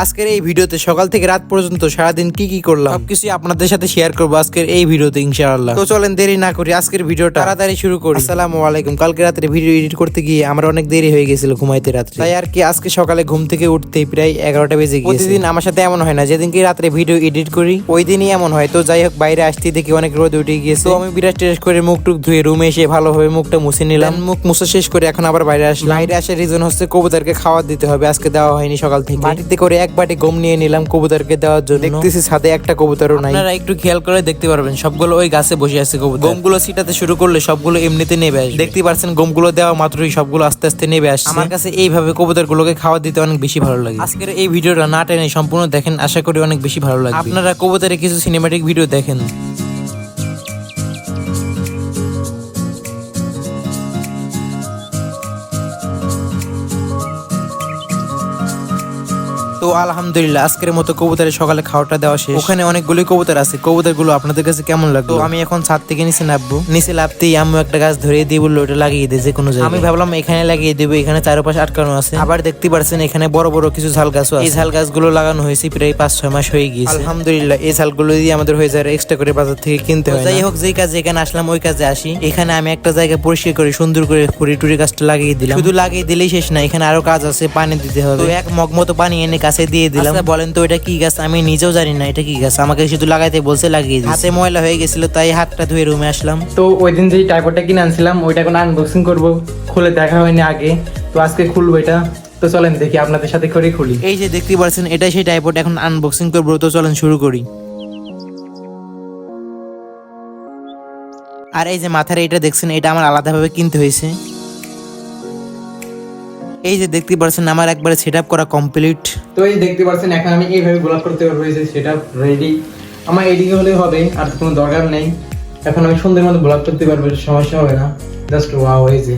আজকের এই ভিডিওতে সকাল থেকে রাত পর্যন্ত সারাদিন কি করলাম সবকিছু আপনাদের সাথে শেয়ার করবো আজকের এই ভিডিওতে ইনশাআল্লাহ। তো চলেন দেরি না করি আজকের ভিডিওটা তাড়াতাড়ি শুরু করি। আসসালামু আলাইকুম। কালকে রাতে ভিডিও এডিট করতে গিয়ে আমার অনেক দেরি হয়ে গেছিল ঘুমাইতে রাত্রে, তাই আর কি আজকে সকালে ঘুম থেকে উঠতে প্রায় 11টা বেজে গিয়েছে। প্রতিদিন আমার সাথে এমন হয় না, যেদিন কি রাত্রে ভিডিও এডিট করি ওই দিনই এমন হয়। তো যাই হোক, বাইরে আসতে দেখি অনেক রোদ উঠে গিয়েছে। তো আমি বিরাট টেস্ট করে মুখ টুক ধুয়ে রুমে এসে ভালোভাবে মুখটা মুছে নিলাম। মুখ মুছে শেষ করে এখন আবার বাইরে আসলাম। বাইরে আসার রিজন হচ্ছে কবুতরকে খাবার দিতে হবে, আজকে দেওয়া হয়নি সকাল থেকে। বাটিতে করে এক বাটি গম নিয়ে নিলাম কবুতরকে দেওয়ার জন্য। দেখতেছি ছাদে একটা কবুতরও নাই। আপনারা একটু খেয়াল করে দেখতে পারবেন সবগুলো ওই গাছে বসে আছে কবুতর। গমগুলো ছিটাতে শুরু করলে সবগুলো এমনিতে নেবে আসবে। দেখতে পাচ্ছেন গমগুলো দেওয়া মাত্রই সবগুলো আস্তে আস্তে নেবে আসছে। আমার কাছে এইভাবে কবুতরগুলোকে খাওয়া দিতে অনেক বেশি ভালো লাগে। আজকের এই ভিডিওটা না টেনে সম্পূর্ণ দেখেন, আশা করি অনেক বেশি ভালো লাগবে। আপনারা কবুতরের কিছু সিনেম্যাটিক ভিডিও দেখেন। তো আলহামদুলিল্লাহ আজকের মতো কবুতরের সকালে খাওয়াটা দেওয়া শেষ। ওখানে অনেকগুলো কবুতর আছে। কবুতরগুলো আপনাদের কাছে কেমন লাগলো? তো আমি এখন ছাদ থেকে নিচে নামবো। নিচে নামতেই আম্মু একটা গাছ ধরিয়ে দিয়ে বললো ওটা লাগিয়ে দে যে কোনো জায়গায়। আমি ভাবলাম এখানে লাগিয়ে দেবো, এখানে চারপাশে আটকানো আছে। আবার দেখতে পাচ্ছেন এখানে বড় বড় কিছু ঝাল গাছও আছে। এই ঝাল গাছগুলো লাগানো হয়েছে প্রায় 5-6 মাস হয়ে গিয়েছে। আলহামদুলিল্লাহ এই ঝালগুলো দিয়ে আমাদের হয়ে যায় এক্সট্রা করে বাজার থেকে কিনতে হয়। যাই হোক, যেই কাজে এখানে আসলাম ওই কাজে আসি। এখানে আমি একটা জায়গা পরিষ্কার করে সুন্দর করে টুরি গাছটা লাগিয়ে দিলাম। শুধু লাগিয়ে দিলেই শেষ না, এখানে আরো কাজ আছে, পানি দিতে হবে। তো এক মগ মতো পানি এনে গাছে দিয়ে দিলাম। বলেন তো এটা কি গাছ? আমি নিজেও জানি না এটা কি গাছ, আমাকে শুধু লাগাইতে বলছে লাগিয়ে দিয়েছি। হাতে ময়লা হয়ে গেছিল তাই হাতটা ধুয়ে রুমে আসলাম। তো ওই দিন যে টাইপডটা কিনে আনছিলাম ওইটা এখন আনবক্সিং করব, খুলে দেখা হয়নি আগে, তো আজকে খুলবো এটা। তো চলেন দেখি আপনাদের সাথে করে খুলি। এই যে দেখতে পাচ্ছেন এটাই সেই টাইপড, এখন আনবক্সিং করবো। তো চলেন শুরু করি। আর এই যে মাথার এটা দেখছেন, এটা আমার আলাদাভাবে কিনতে হয়েছে। এই যে দেখতে পাচ্ছেন আমার একবারে সেটআপ করা কমপ্লিট। তো এই দেখতে পাচ্ছেন এখন আমি এইভাবে গোলাপ করতে পারবো। এই যে সেটা রেডি, আমার এদিকে হলে হবে, আর কোনো দরকার নেই। এখন আমি সুন্দর মতো গোলাপ করতে পারবো, সমস্যা হবে না। Just wow. এই যে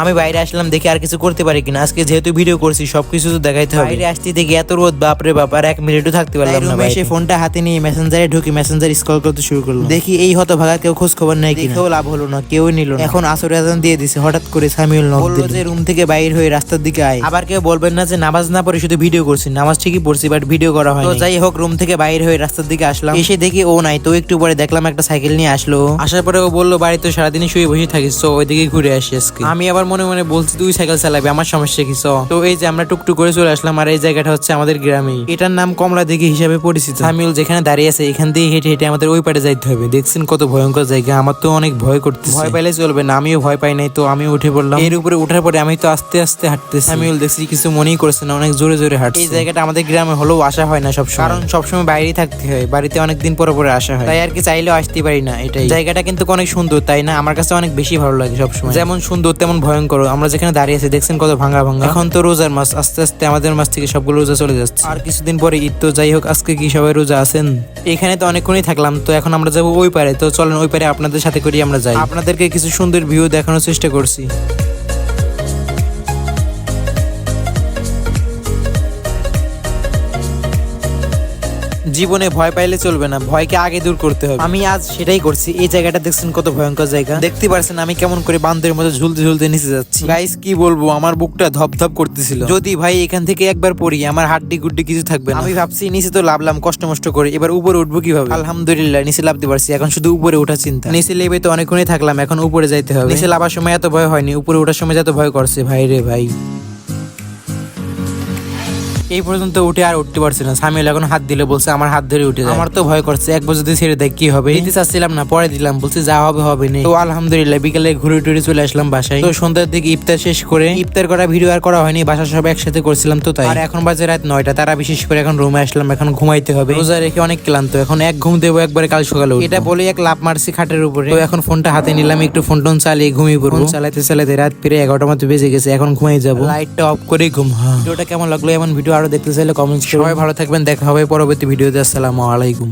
আমি বাইরে আসলাম দেখি আর কিছু করতে পারি কিনা। আজকে যেহেতু ভিডিও করছি সবকিছু তো দেখাইতে হবে। বাইরে আসতে দেখি এত রোদ, বাপরে বাপ, আর 1 মিনিটও থাকতে পারলাম না। এসে ফোনটা হাতে নিয়ে মেসেঞ্জারে ঢুকি, মেসেঞ্জার স্ক্রল করতে শুরু করলাম। দেখি এই হতভাগা কেউ খোঁজ খবর নাই কিনা। কেউ লাভ হলো না, কেউই নিল না। এখন আসর আজান দিয়ে দিছে, হঠাৎ করে সামিউল নক দিল যে রুম থেকে বাইরে হয়ে রাস্তার দিকে আয়। আবার কেউ বলবেন না যে নামাজ না পড়ে শুধু ভিডিও করছি। নামাজ ঠিকই পড়ছি বাট ভিডিও করা হয়। তো যাই হোক, রুম থেকে বাইরে হয়ে রাস্তার দিকে আসলাম। এসে দেখি ও নাই। তো একটু পরে দেখলাম একটা সাইকেল নিয়ে আসলো। আসার পরে ও বললো বাড়িতে সারাদিনই শুয়ে বসে থাকিস, তো ওইদিকে ঘুরে আসি আজকে। আমি আবার মনে মনে বলছি তুই সাইকেল চালাবি, আমার সমস্যা কি? তো এই যে আমরা টুকটুক করে চলে আসলাম। আর এই জায়গাটা হচ্ছে আমাদের গ্রামে, এটার নাম কমলা দিঘি হিসেবে পরিচিত। সামিউল যেখানে দাঁড়িয়ে আছে এখান দিয়ে হেঁটে হেঁটে আমাদের ওই পারে যাইতে হবে। দেখছেন কত ভয়ঙ্কর জায়গা, আমার তো অনেক ভয় করতেছে। ভয় পাইলে চলবে না, আমিও ভয় পাই নাই। তো আমি উঠে পড়লাম। এর উপরে উঠার পরে আমি তো আস্তে আস্তে হাঁটতেছি। সামিউল দেখছি কিছু মনেই করছে না, অনেক জোরে জোরে হাঁটছে। এই জায়গাটা আমাদের গ্রামে হলেও আসা হয় না সবসময়, কারণ সবসময় বাইরেই থাকতে হয়। বাড়িতে অনেকদিন পরে পরে আসা হয়, তাই আর কি চাইলেও আসতে পারি না। এটাই জায়গাটা কিন্তু অনেক সুন্দর, তাই না? আমার কাছে অনেক বেশি ভালো লাগে সবসময়। যেমন সুন্দর তেমন ভয়ঙ্কর। আমরা যেখানে দাঁড়িয়ে আছি দেখছেন কত ভাঙা ভাঙা। এখন তো রোজার মাস, আস্তে আস্তে আমাদের মাস থেকে সবগুলো রোজা চলে যাচ্ছে। আর কিছুদিন পরে ঈদ। তো যাই হোক, আজকে কি সবাই রোজা আছেন? এখানে তো অনেকক্ষণই থাকলাম, তো এখন আমরা যাবো ওই পারে। তো চলেন ওই পারে আপনাদের সাথে করি আমরা যাই। আপনাদেরকে কিছু সুন্দর ভিউ দেখানোর চেষ্টা করছি। জীবনে ভয় পাইলে চলবে না, ভয়কে আগে দূর করতে হবে। আমি আজ সেটাই করছি। এই জায়গাটা দেখছেন কত ভয়ঙ্কর জায়গা। দেখতে পারছেন আমি কেমন করে বান্দরের মতো ঝুলতে ঝুলতে নিচে যাচ্ছি। গাইস কি বলবো, আমার বুকটা ধপধপ করতেছিল। যদি ভাই এখান থেকে একবার পড়ি আমার হাড্ডি গুড্ডি কিছু থাকবে না। আমি ভাবছি নিচে তো লাভলাম কষ্ট মষ্ট করে, এবার উপরে উঠবো কিভাবে? আলহামদুলিল্লাহ নিচে লাভতে পারছি। এখন শুধু উপরে ওঠা চিন্তা। নিচে লেবে তো অনেকক্ষণই থাকলাম, এখন উপরে যাইতে হবে। নিচে লাভার সময় এত ভয় হয়নি, উপরে ওঠার সময় যত ভয় করছে ভাই রে ভাই। এই পর্যন্ত উঠে আর উঠতে পারছি না। সামিউল এখন হাত দিলে বলছে আমার হাত ধরে উঠে যায়। আমার তো ভয় করছে, একবার যদি ছেড়ে দেয় কি হবে। দিতে চাচ্ছিলাম না, পরে দিলাম, বলছে যা হবে হবে না। তো আলহামদুলিল্লাহ বিকেলে ঘুরে টুরে চলে আসলাম বাসায়। তো সন্ধ্যার দিকে ইফতার শেষ করে, ইফতার করা ভিডিও আর করা হয়নি, বাসা সব একসাথে করছিলাম। তো তাই আর এখন বাজে রাত 9টা। তারা বিশেষ করে এখন রুমে আসলাম, এখন ঘুমাইতে হবে। রোজা রেখে অনেক ক্লান্ত, এখন এক ঘুম দেবো একবারে কাল সকালে। এটা বলে এক লাফ মারছি খাটের উপরে। তো এখন ফোনটা হাতে নিলাম, একটু ফোন টোন চালিয়ে ঘুমিয়ে পড়বো। চালাতে চালাতে রাত প্রায় 11টার মতো বেজে গেছে, এখন ঘুমাই যাবো। লাইটটা অফ করে ঘুম। ভিডিওটা কেমন লাগলো? এমন ভিডিও আরো দেখতে চাইলে কমেন্ট। সবাই ভালো থাকবেন, দেখা হবে পরবর্তী ভিডিওতে। আসসালামু আলাইকুম।